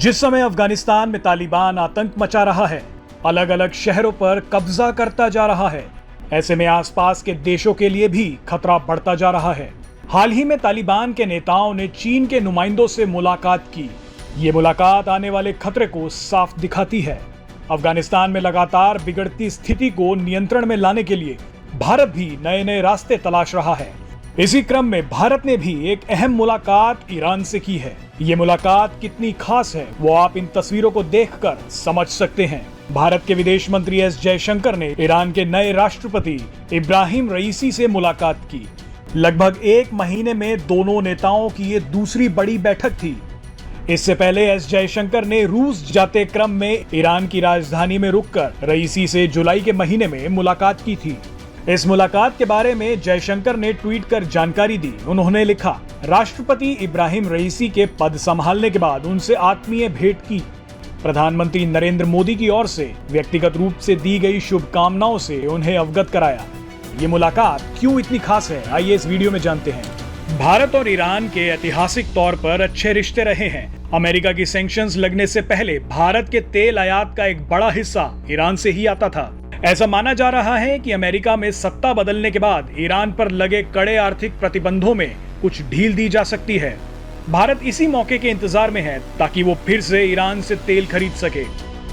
जिस समय अफगानिस्तान में तालिबान आतंक मचा रहा है, अलग अलग शहरों पर कब्जा करता जा रहा है, ऐसे में आसपास के देशों के लिए भी खतरा बढ़ता जा रहा है। हाल ही में तालिबान के नेताओं ने चीन के नुमाइंदों से मुलाकात की। ये मुलाकात आने वाले खतरे को साफ दिखाती है। अफगानिस्तान में लगातार बिगड़ती स्थिति को नियंत्रण में लाने के लिए भारत भी नए नए रास्ते तलाश रहा है। इसी क्रम में भारत ने भी एक अहम मुलाकात ईरान से की है। ये मुलाकात कितनी खास है वो आप इन तस्वीरों को देखकर समझ सकते हैं। भारत के विदेश मंत्री एस जयशंकर ने ईरान के नए राष्ट्रपति इब्राहिम रईसी से मुलाकात की। लगभग एक महीने में दोनों नेताओं की ये दूसरी बड़ी बैठक थी। इससे पहले एस जयशंकर ने रूस जाते क्रम में ईरान की राजधानी में रुककर रईसी से जुलाई के महीने में मुलाकात की थी। इस मुलाकात के बारे में जयशंकर ने ट्वीट कर जानकारी दी। उन्होंने लिखा, राष्ट्रपति इब्राहिम रईसी के पद संभालने के बाद उनसे आत्मीय भेंट की। प्रधानमंत्री नरेंद्र मोदी की ओर से व्यक्तिगत रूप से दी गई शुभकामनाओं से उन्हें अवगत कराया। ये मुलाकात क्यों इतनी खास है, आइए इस वीडियो में जानते हैं। भारत और ईरान के ऐतिहासिक तौर पर अच्छे रिश्ते रहे हैं। अमेरिका की सैंक्शंस लगने से पहले भारत के तेल आयात का एक बड़ा हिस्सा ईरान से ही आता था। ऐसा माना जा रहा है कि अमेरिका में सत्ता बदलने के बाद ईरान पर लगे कड़े आर्थिक प्रतिबंधों में कुछ ढील दी जा सकती है। भारत इसी मौके के इंतजार में है ताकि वो फिर से ईरान से तेल खरीद सके।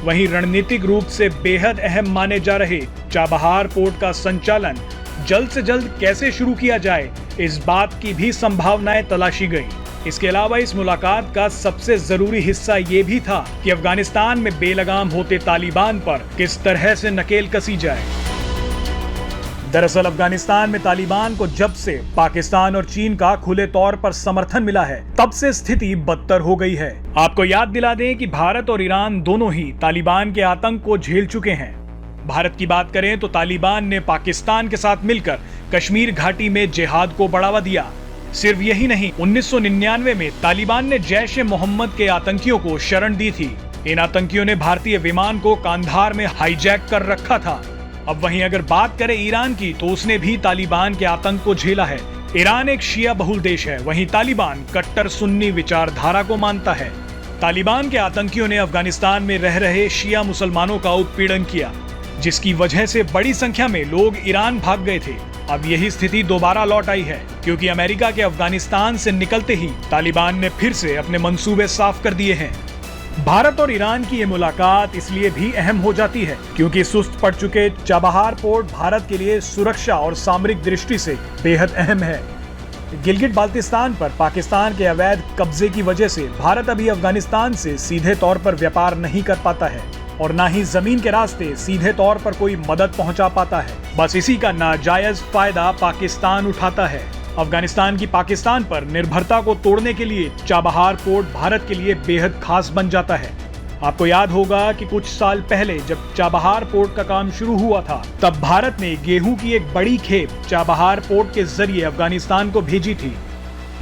वहीं रणनीतिक रूप से बेहद अहम माने जा रहे चाबहार पोर्ट का संचालन जल्द से जल्द कैसे शुरू किया जाए, इस बात की भी संभावनाएं तलाशी गई। इसके अलावा इस मुलाकात का सबसे जरूरी हिस्सा ये भी था कि अफगानिस्तान में बेलगाम होते तालिबान पर किस तरह से नकेल कसी जाए। दरअसल अफगानिस्तान में तालिबान को जब से पाकिस्तान और चीन का खुले तौर पर समर्थन मिला है, तब से स्थिति बदतर हो गई है। आपको याद दिला दें कि भारत और ईरान दोनों ही तालिबान के आतंक को झेल चुके हैं। भारत की बात करें तो तालिबान ने पाकिस्तान के साथ मिलकर कश्मीर घाटी में जिहाद को बढ़ावा दिया। सिर्फ यही नहीं, 1999 में तालिबान ने जैश ए मोहम्मद के आतंकियों को शरण दी थी। इन आतंकियों ने भारतीय विमान को कांधार में हाईजैक कर रखा था। अब वहीं अगर बात करें ईरान की, तो उसने भी तालिबान के आतंक को झेला है। ईरान एक शिया बहुल देश है, वहीं तालिबान कट्टर सुन्नी विचारधारा को मानता है। तालिबान के आतंकियों ने अफगानिस्तान में रह रहे शिया मुसलमानों का उत्पीड़न किया, जिसकी वजह से बड़ी संख्या में लोग ईरान भाग गए थे। अब यही स्थिति दोबारा लौट आई है, क्योंकि अमेरिका के अफगानिस्तान से निकलते ही तालिबान ने फिर से अपने मंसूबे साफ कर दिए हैं। भारत और ईरान की ये मुलाकात इसलिए भी अहम हो जाती है क्योंकि सुस्त पड़ चुके चाबहार पोर्ट भारत के लिए सुरक्षा और सामरिक दृष्टि से बेहद अहम है। गिलगिट बाल्तिस्तान पर पाकिस्तान के अवैध कब्जे की वजह से भारत अभी अफगानिस्तान से सीधे तौर पर व्यापार नहीं कर पाता है और ना ही जमीन के रास्ते सीधे तौर पर कोई मदद पहुंचा पाता है। बस इसी का नाजायज फायदा पाकिस्तान उठाता है। अफगानिस्तान की पाकिस्तान पर निर्भरता को तोड़ने के लिए चाबहार पोर्ट भारत के लिए बेहद खास बन जाता है। आपको याद होगा कि कुछ साल पहले जब चाबहार पोर्ट का काम शुरू हुआ था, तब भारत ने गेहूं की एक बड़ी खेप चाबहार पोर्ट के जरिए अफगानिस्तान को भेजी थी।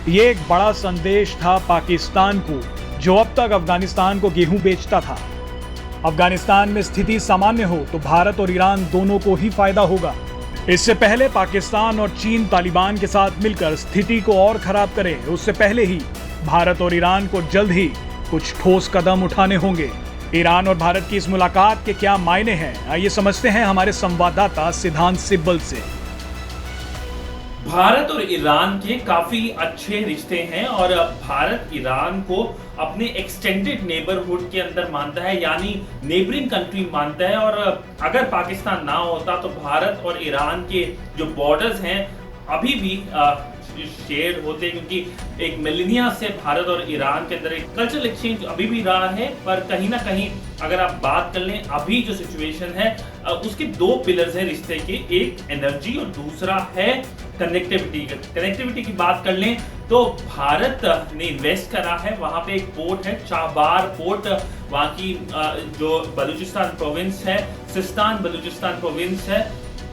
ये एक बड़ा संदेश था पाकिस्तान को, जो अब तक अफगानिस्तान को गेहूं बेचता था। अफगानिस्तान में स्थिति सामान्य हो तो भारत और ईरान दोनों को ही फायदा होगा। इससे पहले पाकिस्तान और चीन तालिबान के साथ मिलकर स्थिति को और खराब करें, उससे पहले ही भारत और ईरान को जल्द ही कुछ ठोस कदम उठाने होंगे। ईरान और भारत की इस मुलाकात के क्या मायने हैं, आइए समझते हैं हमारे संवाददाता सिद्धांत सिब्बल से। भारत और ईरान के काफी अच्छे रिश्ते हैं और भारत ईरान को अपने एक्सटेंडेड नेबरहुड के अंदर मानता है, यानी नेबरिंग कंट्री मानता है। और अगर पाकिस्तान ना होता तो भारत और ईरान के जो बॉर्डर्स हैं अभी भी शेयर होते, क्योंकि एक मिलेनिया से भारत और ईरान के अंदर एक कल्चरल एक्सचेंज अभी भी रहा है। पर कहीं ना कहीं अगर आप बात कर लें अभी जो सिचुएशन है, उसके दो पिलर्स हैं रिश्ते के, एक एनर्जी और दूसरा है कनेक्टिविटी। कनेक्टिविटी की बात कर लें तो भारत ने इन्वेस्ट करा है, वहां पे एक पोर्ट है चाबहार पोर्ट, वहां की जो बलूचिस्तान प्रोविंस है, सिस्तान बलूचिस्तान प्रोविंस है,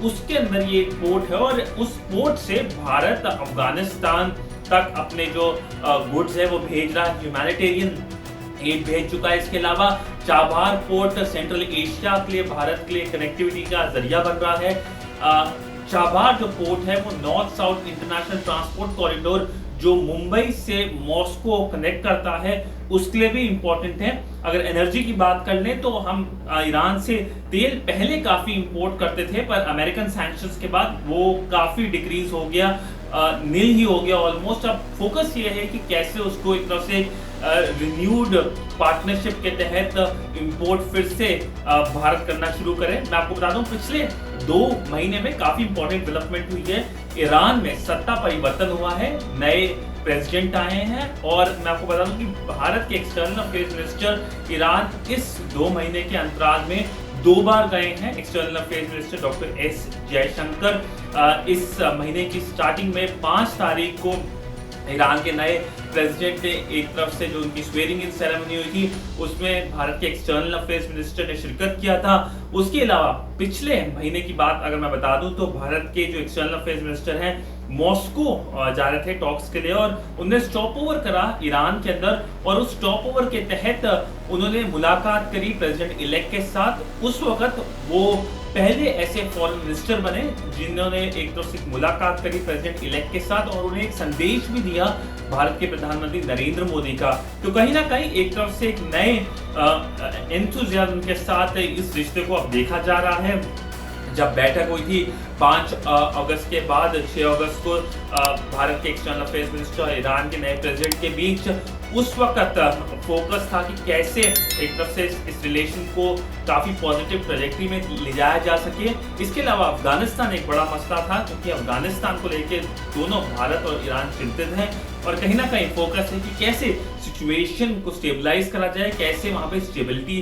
उसके अंदर ये एक पोर्ट है। और उस पोर्ट से भारत अफगानिस्तान तक अपने जो गुड्स है वो भेज रहा है, ह्यूमैनिटेरियन एड भेज चुका है। इसके अलावा चाबहार पोर्ट सेंट्रल एशिया के लिए भारत के लिए कनेक्टिविटी का जरिया बन रहा है। चाबहार जो पोर्ट है वो north south international transport corridor जो मुंबई से मॉस्को कनेक्ट करता है उसके लिए भी इंपॉर्टेंट है। अगर एनर्जी की बात कर लें तो हम ईरान से तेल पहले काफी इंपोर्ट करते थे, पर अमेरिकन सैंक्शंस के बाद वो काफी डिक्रीज हो गया, नील ही हो गया ऑलमोस्ट। अब फोकस ये है कि कैसे उसको एक तरह से रिन्यूड पार्टनरशिप के तहत इंपोर्ट फिर से भारत करना शुरू करें। मैं आपको बता दूं पिछले 2 महीने में काफी इंपॉर्टेंट डेवलपमेंट हुई है। ईरान में सत्ता परिवर्तन हुआ है, नए प्रेसिडेंट आए हैं, और मैं आपको बता दूं कि भारत के एक्सटर्नल अफेयर्स मिनिस्टर ईरान इस 2 महीने के अंतराल में 2 बार गए हैं। External affairs minister doctor S Jaishankar इस महीने की स्टार्टिंग में 5 तारीख को ईरान के नए प्रेसिडेंट ने एक तरफ से जो उनकी स्वेरिंग इन सेरेमनी हुई थी उसमें भारत के एक्सटर्नल अफेयर्स मिनिस्टर ने शिरकत किया था। उसके अलावा पिछले महीने की बात अगर मैं बता दूं तो भारत के जो एक्सटर्नल अफेयर्स मिनिस्टर हैं मॉस्को जा रहे थे टॉक्स के लिए, और उन्होंने स्टॉप ओवर करा ईरान के अंदर, और उस स्टॉप ओवर के तहत उन्होंने मुलाकात करी प्रेसिडेंट इलेक्ट के साथ। उस वक्त वो पहले ऐसे फॉरेन मिनिस्टर बने जिन्होंने एक तरफ से मुलाकात करी प्रेसिडेंट इलेक्ट के साथ, और उन्हें एक संदेश भी दिया भारत के प्रधानमंत्री नरेंद्र मोदी का। तो कहीं ना कहीं एक तरफ से एक नए एंथुसियाज्म के साथ इस रिश्ते को अब देखा जा रहा है। जब बैठक हुई थी 5 अगस्त के बाद 6 अगस्त को भारत के एक्सटर्नल अफेयर्स मिनिस्टर ईरान के नए प्रेसिडेंट के बीच, उस वक्त फोकस था कि कैसे एक तरफ से इस रिलेशन को काफी पॉजिटिव ट्रैजेक्टरी में ले जाया जा सके। इसके अलावा अफगानिस्तान एक बड़ा मसला था, क्योंकि अफगानिस्तान को लेकर दोनों भारत और ईरान चिंतित हैं, और कहीं ना कहीं फोकस है कि कैसे सिचुएशन को स्टेबलाइज करा जाए, कैसे वहां पे स्टेबिलिटी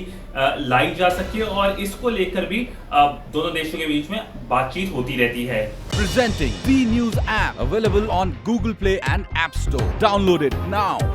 लाई जा सके, और इसको लेकर भी दोनों देशों के बीच में बातचीत होती रहती है। Presenting B News app available on Google Play and App Store. Download it now.